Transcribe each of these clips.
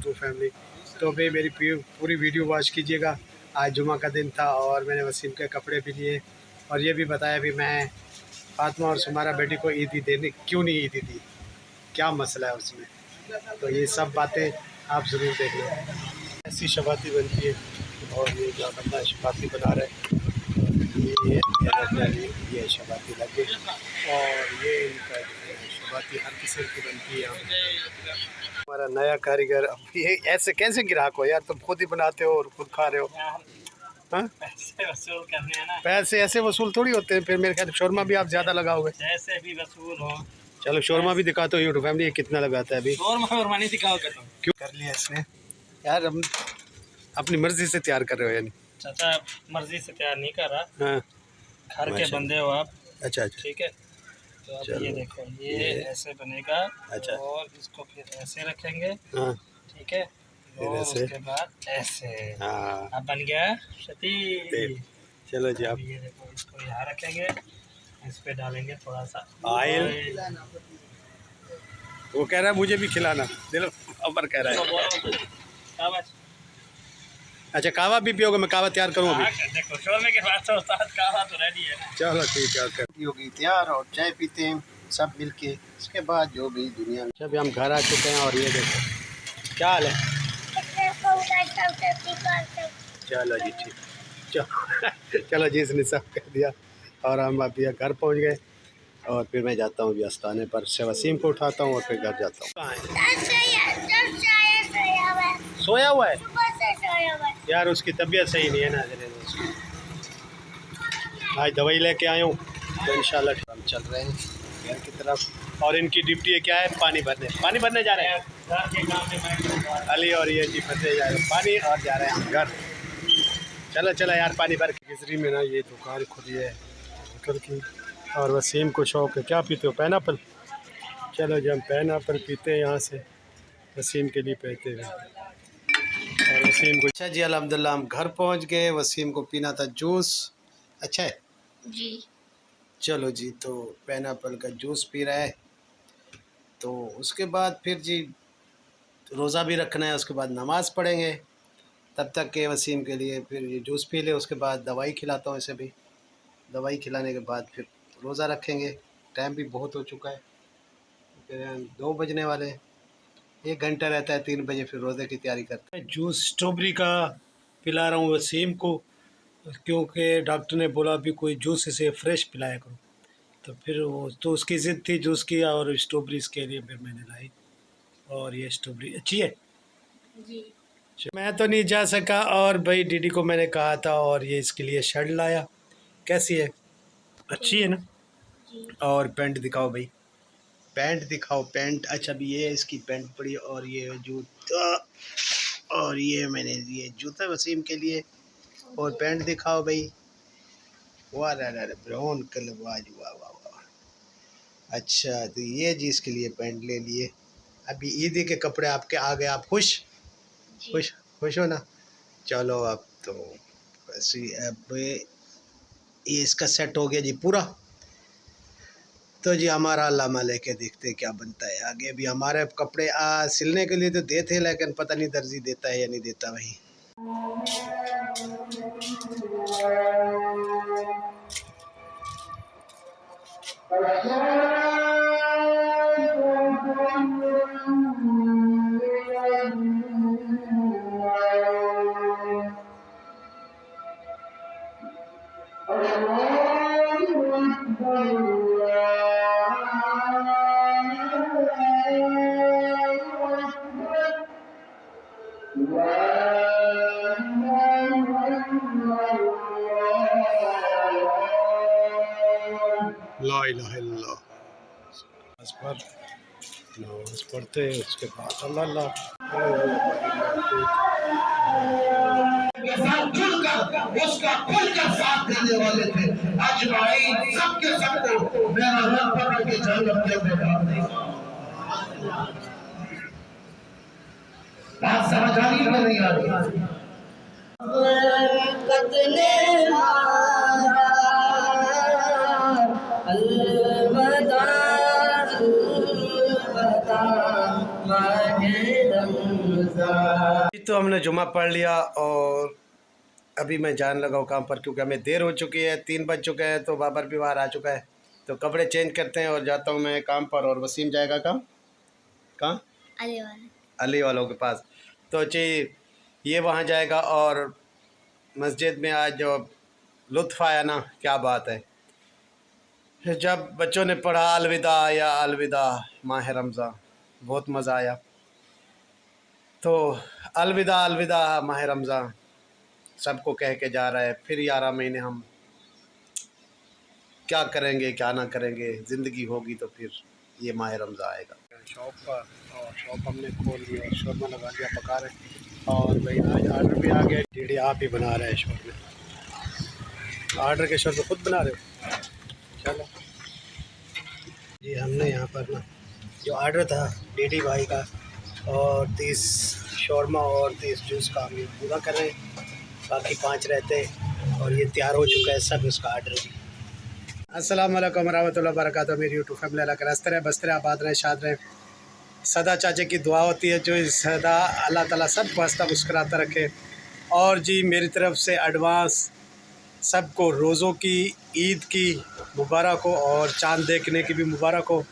To family. तो भाई मेरी पूरी वीडियो वॉच कीजिएगा। आज जुमा का दिन था और मैंने वसीम के कपड़े भी लिए और ये भी बताया भी मैं फातिमा और सुमारा बेटी को ईदी देने क्यों नहीं ईदी दी, क्या मसला है उसमें। तो ये सब बातें आप ज़रूर देखना। ऐसी शबाती बनती है और ये क्या बंदा शबाती बना रहा है, ये शबाती लगे और ये इनका शबाती हर किस्म की बनती है। हमारा नया कारीगर। अब ये ऐसे कैसे ग्राहक हो यार, तुम खुद ही बनाते हो और खुद खा रहे हो। हाँ, पैसे वसूल करने हैं ना। पैसे ऐसे वसूल थोड़ी होते हैं। फिर मेरे ख्याल शोरमा भी आप ज़्यादा लगाओगे। ऐसे भी वसूल हो। चलो शोरमा भी दिखाते हो यूट्यूब फैमिली, कितना लगाता है अभी। शोरमा नहीं दिखाओगे तुम। क्यों कर लिया इसने यार, हम अपनी मर्जी से तैयार कर रहे हो यानी। चाचा मर्जी से तैयार नहीं कर रहा। हाँ, घर के बंदे हो आप। अच्छा अच्छा, ठीक है। तो अब ये देखो ये ऐसे बनेगा। अच्छा, और इसको फिर ऐसे रखेंगे। हाँ, ठीक है। और उसके बाद ऐसे। हाँ, अब बन गया सती। चलो जी, आप ये देखो इसको यहाँ रखेंगे, इस पे डालेंगे थोड़ा सा ऑयल। वो कह रहा है मुझे भी खिलाना, दिलो अमर कह रहा है। अच्छा कावा भी पियोगे? मैं कावा तैयार करूँ अभी। देखो शोरमे के बाद तो कावा तो रेडी है। चलो ठीक है, होगी तैयार और चाय पीते हैं सब मिलके। इसके बाद जो भी दुनिया में जब हम घर आ चुके हैं और ये देखो क्या हाल है। चलो जी ठीक, चलो चलो जी, इसने सब कह दिया और हम अभी घर पहुंच गए और फिर मैं जाता हूँ अभी आस्थाने पर से वसीम को उठाता हूँ और फिर घर जाता हूँ। सोया हुआ है यार, उसकी तबीयत सही नहीं है ना। आज दवाई लेके आया हूँ तो इंशाल्लाह हम चल रहे हैं घर की तरफ। और इनकी ड्यूटी क्या है, पानी भरने जा रहे हैं अली और ये जी फंसे जा रहे हैं पानी और जा रहे हैं हम घर। चलो चलो यार, पानी भर के। खिजरी में ना ये दुकान खुली है होटल की और वसीम को शौक है। क्या पीते हो? पाइनएप्पल। चलो जी हम पाइनएप्पल पीते हैं यहाँ से वसीम के लिए पीते हुए और वसीम को। अच्छा जी अल्हम्दुलिल्लाह हम घर पहुँच गए। वसीम को पीना था जूस। अच्छा है जी। चलो जी, तो पाइनएप्पल का जूस पी रहा है। तो उसके बाद फिर जी रोज़ा भी रखना है, उसके बाद नमाज़ पढ़ेंगे। तब तक के वसीम के लिए फिर ये जूस पी ले, उसके बाद दवाई खिलाता हूँ इसे भी। दवाई खिलाने के बाद फिर रोज़ा रखेंगे। टाइम भी बहुत हो चुका है, फिर 2 बजने वाले। 1 घंटा रहता है, 3 बजे फिर रोज़े की तैयारी करते हैं। जूस स्ट्रॉबेरी का पिला रहा हूँ वसीम को, क्योंकि डॉक्टर ने बोला अभी कोई जूस इसे फ्रेश पिलाया करो। तो फिर वो तो उसकी ज़िद थी जूस की और स्ट्रॉबेरी के लिए फिर मैंने लाई। और ये स्ट्रॉबेरी अच्छी है जी। मैं तो नहीं जा सका और भाई दीदी को मैंने कहा था और ये इसके लिए शर्ट लाया। कैसी है? अच्छी है ना जी। और पैंट दिखाओ भाई, पैंट दिखाओ पैंट। अच्छा भी ये इसकी पैंट पड़ी और ये जूता और ये मैंने ये जूता वसीम के लिए। और पैंट दिखाओ भाई, वाह ब्राउन कलर, वाह वाह वाह वाह। अच्छा तो ये जी इसके लिए पैंट ले लिए। अभी ईद के कपड़े आपके आ गए, आप खुश खुश हो ना। चलो अब तो वैसे अब ये इसका सेट हो गया जी पूरा। तो जी हमारा अल्लाह लेके देखते क्या बनता है आगे। भी हमारे कपड़े सिलने के लिए तो देते, लेकिन पता नहीं दर्जी देता है या नहीं देता भाई। ला इलाहा इल्लल्लाह। नमाज पढ़ते हैं उसके बाद अल्लाह उसका खुलकर साथ देने वाले थे। अजमाइन सबके सबको मेरा रब पकड़ के जन्नत के अंदर डाल देगा। बात समझ आ रही है नहीं आ रही? अलविदा अलविदा तो हमने जुमा पढ़ लिया और अभी मैं जाने लगा हूँ काम पर, क्योंकि हमें देर हो चुकी है, 3 बज चुके हैं, तो बाबर भी बाहर आ चुका है। तो कपड़े चेंज करते हैं और जाता हूँ मैं काम पर। और वसीम जाएगा कहाँ? अली वालों के पास। तो जी ये वहाँ जाएगा। और मस्जिद में आज जो लुत्फ़ आया ना, क्या बात है। जब बच्चों ने पढ़ा अलविदा या अलविदा माह रमज़ान, बहुत मज़ा आया। तो अलविदा अलविदा माह रमज़ान सबको कह के जा रहा है। फिर 11 महीने हम क्या करेंगे क्या ना करेंगे, ज़िंदगी होगी तो फिर ये माह रमज़ान आएगा। शॉप पर, और शॉप हमने खोल दिया, शोरमा लगा दिया, पका रहे। और भाई आज आर्डर भी आ गया। डीडी आप ही बना रहे हैं शोर में, आर्डर के शोर में खुद बना रहे हो? चलो जी, हमने यहाँ पर ना जो आर्डर था डीडी भाई का, और 30 शोरमा और 30 जूस का हम पूरा कर रहे हैं। बाकी 5 रहते हैं और ये तैयार हो चुका है सब, उसका आर्डर भी। अस्सलाम वालेकुम रहमतुल्लाहि व बरकातहू। मेरी यूट्यूब फैमिली अल्लाह का रास्ते रहे, बसते रहे, आबाद रहे, शाद रहे। सदा चाचे की दुआ होती है जो सदा अल्लाह ताला सबको हंसता मुस्कुराता रखे। और जी मेरी तरफ से एडवांस सबको रोज़ों की, ईद की मुबारक हो और चाँद देखने की भी मुबारक हो।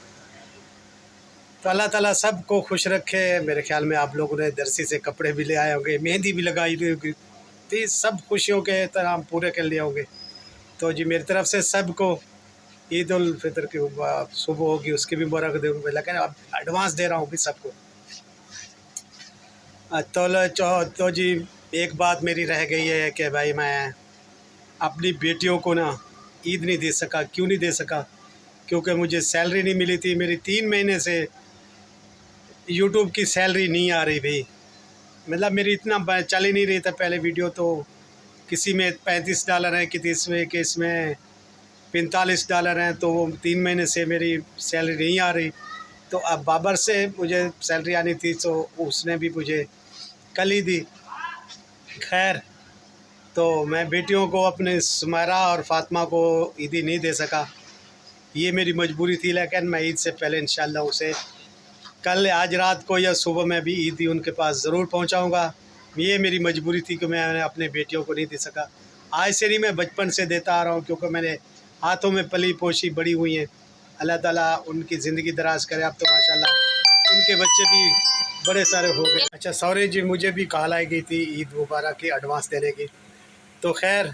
तो अल्लाह ताला सबको खुश रखे। मेरे ख्याल में आप लोगों ने दरसी से कपड़े भी ले आए होंगे, मेहंदी भी लगाई होगी, तो सब खुशियों के तरह हम पूरे कर लिए होंगे। तो जी मेरी तरफ से सबको ईद उल फितर की सुबह होगी उसकी भी मुबारक दूँगा, लेकिन अब एडवांस दे रहा हूँ भी सबको। तो जी एक बात मेरी रह गई है कि भाई मैं अपनी बेटियों को ना ईद नहीं दे सका। क्यों नहीं दे सका? क्योंकि मुझे सैलरी नहीं मिली थी। मेरी 3 महीने से यूट्यूब की सैलरी नहीं आ रही भाई। मतलब मेरी इतना चल ही नहीं रही था पहले वीडियो, तो किसी में $35 है, किसी में $45 हैं। तो वो 3 महीने से मेरी सैलरी नहीं आ रही। तो अब बाबर से मुझे सैलरी आनी थी, तो उसने भी मुझे कल ही दी। खैर, तो मैं बेटियों को अपने सुमेरा और फ़ातिमा को ईदी नहीं दे सका, ये मेरी मजबूरी थी। लेकिन मैं ईद से पहले इंशाल्लाह उसे कल, आज रात को या सुबह में भी ईदी उनके पास ज़रूर पहुंचाऊंगा। ये मेरी मजबूरी थी कि मैं अपने बेटियों को नहीं दे सका। आज से नहीं, मैं बचपन से देता आ रहा हूँ, क्योंकि मैंने हाथों में पली पोशी बड़ी हुई हैं। अल्लाह ताला उनकी ज़िंदगी दराज करे। अब तो माशाल्लाह उनके बच्चे भी बड़े सारे हो गए। अच्छा सॉरी जी, मुझे भी कॉल आई गई थी ईद मुबारक की एडवांस देने की। तो खैर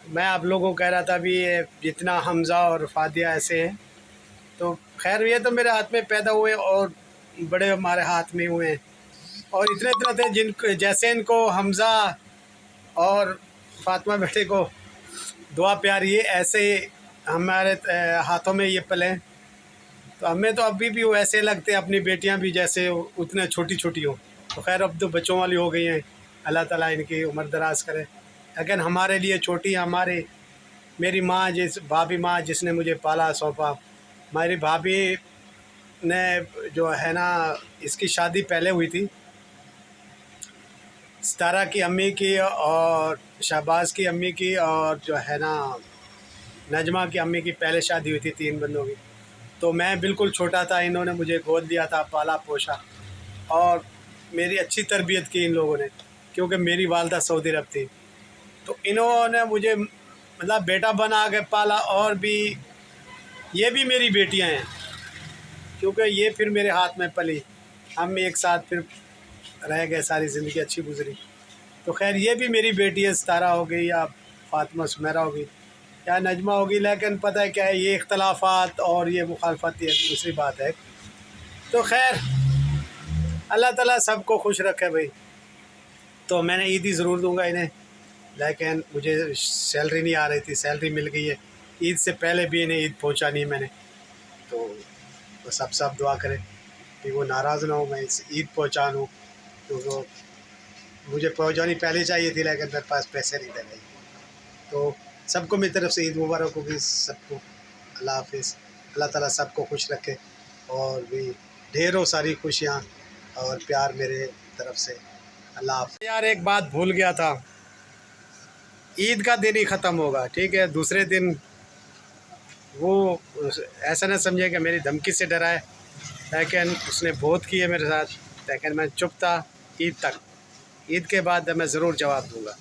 मैं आप लोगों को कह रहा था भी ये जितना हमज़ा और फादिया ऐसे हैं, तो खैर ये तो मेरे हाथ में पैदा हुए और बड़े हमारे हाथ में हुए हैं। और इतने इतने थे जिनको, जैसे इनको हमज़ा और फातिमा बेटे को दुआ प्यार, ये ऐसे हमारे हाथों में ये पले। तो हमें तो अभी भी वो ऐसे लगते हैं, अपनी बेटियां भी जैसे उतने छोटी छोटी हो। तो खैर अब तो बच्चों वाली हो गई हैं, अल्लाह ताला इनकी उम्र दराज करे। लेकिन हमारे लिए छोटी, हमारे मेरी माँ, भाभी माँ जिसने मुझे पाला सौंपा, हमारी भाभी ने जो है ना, इसकी शादी पहले हुई थी, सितारा की अम्मी की और शहबाज की अम्मी की, और जो है ना नजमा की अम्मी की पहले शादी हुई थी 3 बंदों की। तो मैं बिल्कुल छोटा था, इन्होंने मुझे गोद लिया था, पाला पोसा और मेरी अच्छी तरबियत की इन लोगों ने, क्योंकि मेरी वालदा सऊदी अरब थी। तो इन्होंने मुझे मतलब बेटा बना के पाला। और भी ये भी मेरी बेटियां हैं, क्योंकि ये फिर मेरे हाथ में पली, हम एक साथ फिर रह गए, सारी ज़िंदगी अच्छी गुजरी। तो खैर ये भी मेरी बेटी है, सितारा हो गई या फातिमा सुमेरा हो गई या नजमा होगी। लेकिन पता है क्या है, ये इख्तलाफात और ये मुखालफत ये दूसरी बात है। तो खैर अल्लाह ताला सबको खुश रखे भाई। तो मैंने ईदी ज़रूर दूंगा इन्हें, लेकिन मुझे सैलरी नहीं आ रही थी, सैलरी मिल गई है। ईद से पहले भी इन्हें ईद पहुंचानी है मैंने। तो बस आप सब दुआ करें कि वो नाराज़ ना हो, मैं इस ईद पहुँचा लूँ। तो वो मुझे पहुँचानी पहले चाहिए थी, लेकिन मेरे पास पैसे नहीं थे भाई। तो सबको मेरी तरफ से ईद मुबारक होगी सबको। अल्लाह हाफिज़। अल्लाह ताला सबको खुश रखे और भी ढेरों सारी खुशियाँ और प्यार मेरे तरफ से। अल्लाह हाफिज़। यार एक बात भूल गया था, ईद का दिन ही ख़त्म होगा, ठीक है। दूसरे दिन वो ऐसा ना समझे कि मेरी धमकी से डरा है, लेकिन उसने बहुत की है मेरे साथ। लेकिन मैं चुप था ईद तक। ईद के बाद मैं ज़रूर जवाब दूँगा।